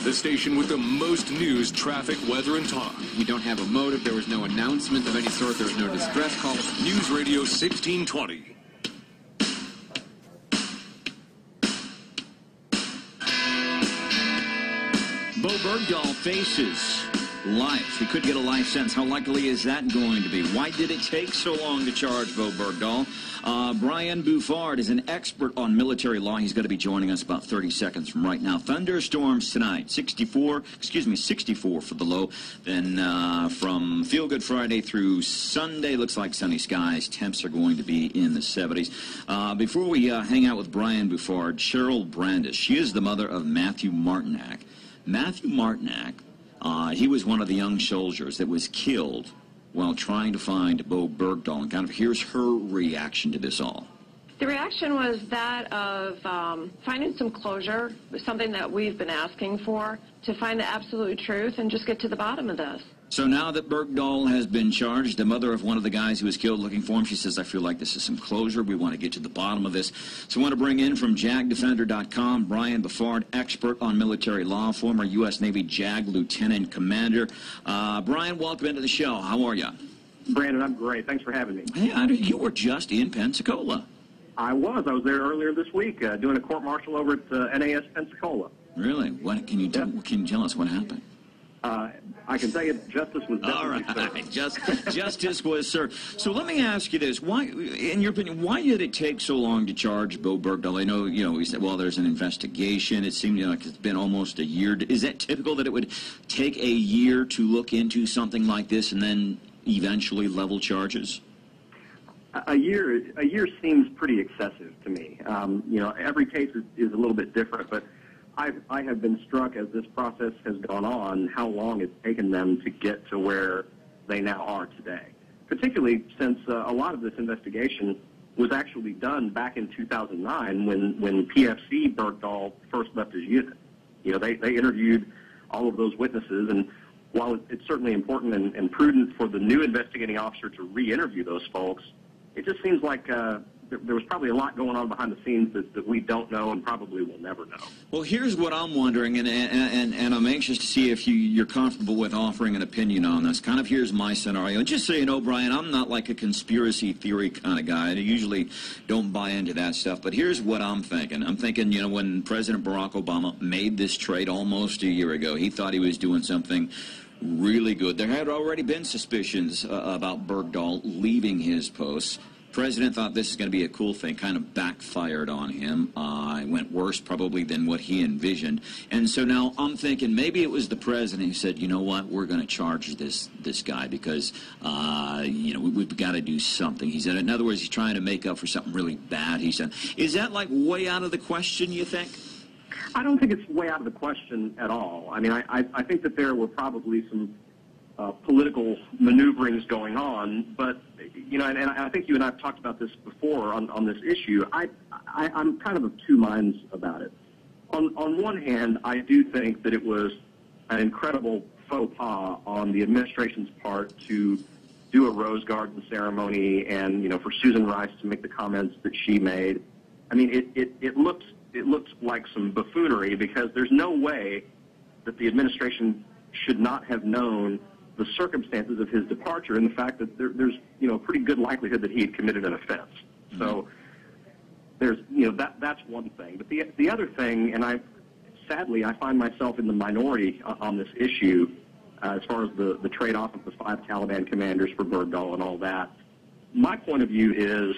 the station with the most news, traffic, weather, and talk. We don't have a motive. There was no announcement of any sort. There was no distress call. News Radio 1620. Bo Bergdahl faces life. He could get a life sentence. How likely is that going to be? Why did it take so long to charge Bo Bergdahl? Brian Bouffard is an expert on military law. He's going to be joining us about 30 seconds from right now. Thunderstorms tonight, 64 for the low. Then from Feel Good Friday through Sunday, looks like sunny skies. Temps are going to be in the 70s. Before we hang out with Brian Bouffard, Cheryl Brandis, she is the mother of Matthew Martinac. Matthew Martinac, he was one of the young soldiers that was killed while trying to find Bo Bergdahl. And kind of here's her reaction to this all. The reaction was that of finding some closure, something that we've been asking for, to find the absolute truth and just get to the bottom of this. So now that Bergdahl has been charged, the mother of one of the guys who was killed looking for him, she says, I feel like this is some closure. We want to get to the bottom of this. So I want to bring in from JAGdefender.com, Brian Bouffard, expert on military law, former U.S. Navy JAG Lieutenant Commander. Brian, welcome into the show. How are you? Brandon, I'm great. Thanks for having me. Hey, you were just in Pensacola. I was there earlier this week doing a court-martial over at NAS Pensacola. Really? What can you tell us what happened? I can tell you justice was definitely all right. Justice was served. So let me ask you this. Why, in your opinion, why did it take so long to charge Bo Bergdahl? I know, we said, well, there's an investigation. It seemed like it's been almost a year. Is that typical that it would take a year to look into something like this and then eventually level charges? A year seems pretty excessive to me. Every case is a little bit different, but I have been struck as this process has gone on, how long it's taken them to get to where they now are today, particularly since a lot of this investigation was actually done back in 2009 when PFC Bergdahl first left his unit. They interviewed all of those witnesses, and while it's certainly important and prudent for the new investigating officer to re-interview those folks, it just seems like there was probably a lot going on behind the scenes that we don't know and probably will never know. Well, here's what I'm wondering, and I'm anxious to see if you're comfortable with offering an opinion on this. Kind of here's my scenario. And just so you know, Brian, I'm not like a conspiracy theory kind of guy. I usually don't buy into that stuff. But here's what I'm thinking. I'm thinking, when President Barack Obama made this trade almost a year ago, he thought he was doing something really good. There had already been suspicions about Bergdahl leaving his post. President thought this is going to be a cool thing, kind of backfired on him. It went worse probably than what he envisioned. And so now I'm thinking maybe it was the president who said, you know what, we're going to charge this guy because, we've got to do something. He said, in other words, he's trying to make up for something really bad, he said. Is that like way out of the question, you think? I don't think it's way out of the question at all. I mean, I think that there were probably some political maneuverings going on, but and I think you and I have talked about this before on this issue. I'm kind of two minds about it. On one hand, I do think that it was an incredible faux pas on the administration's part to do a Rose Garden ceremony and for Susan Rice to make the comments that she made. I mean, it looks like some buffoonery because there's no way that the administration should not have known the circumstances of his departure and the fact that there's a pretty good likelihood that he had committed an offense. Mm-hmm. So there's that's one thing. But the other thing, and sadly I find myself in the minority on this issue as far as the trade-off of the 5 Taliban commanders for Bergdahl and all that. My point of view is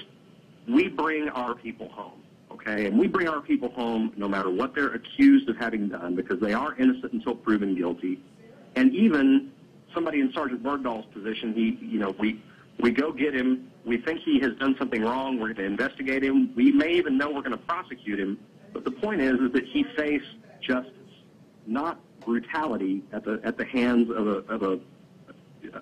we bring our people home, okay? And we bring our people home no matter what they're accused of having done because they are innocent until proven guilty. And even somebody in Sergeant Bergdahl's position, we go get him. We think he has done something wrong. We're going to investigate him. We may even know we're going to prosecute him. But the point is that he faced justice, not brutality at the hands of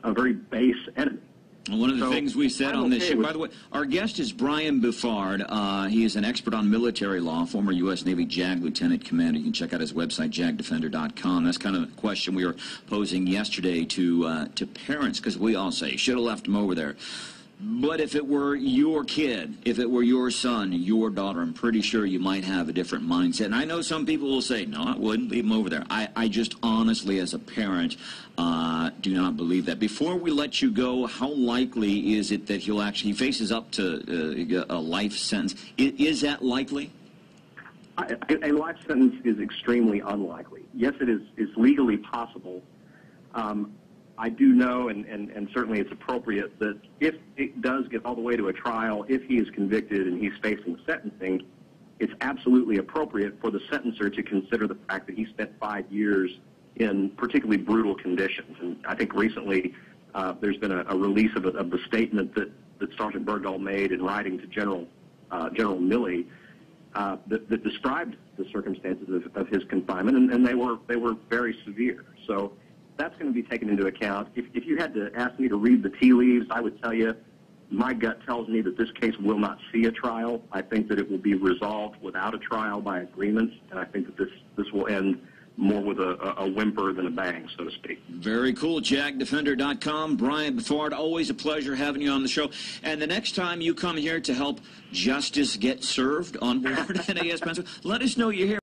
a very base enemy. One of the things we said on this show, by the way, our guest is Brian Bouffard. He is an expert on military law, former U.S. Navy JAG Lieutenant Commander. You can check out his website, JAGdefender.com. That's kind of the question we were posing yesterday to parents, because we all say, should have left him over there. But if it were your kid, if it were your son, your daughter, I'm pretty sure you might have a different mindset. And I know some people will say, no, I wouldn't leave him over there. I just honestly, as a parent, do not believe that. Before we let you go, how likely is it that he faces up to a life sentence? Is that likely? A life sentence is extremely unlikely. Yes, it is legally possible. I do know, and certainly it's appropriate, that if it does get all the way to a trial, if he is convicted and he's facing sentencing, it's absolutely appropriate for the sentencer to consider the fact that he spent 5 years in particularly brutal conditions. And I think recently there's been a release of the statement that Sergeant Bergdahl made in writing to General Milley that described the circumstances of his confinement, and they were very severe. So that's going to be taken into account. If you had to ask me to read the tea leaves, I would tell you my gut tells me that this case will not see a trial. I think that it will be resolved without a trial by agreement, and I think that this will end more with a whimper than a bang, so to speak. Very cool. JAGDefender.com. Brian Bouffard, always a pleasure having you on the show. And the next time you come here to help justice get served on board NAS Pencil, let us know you're here.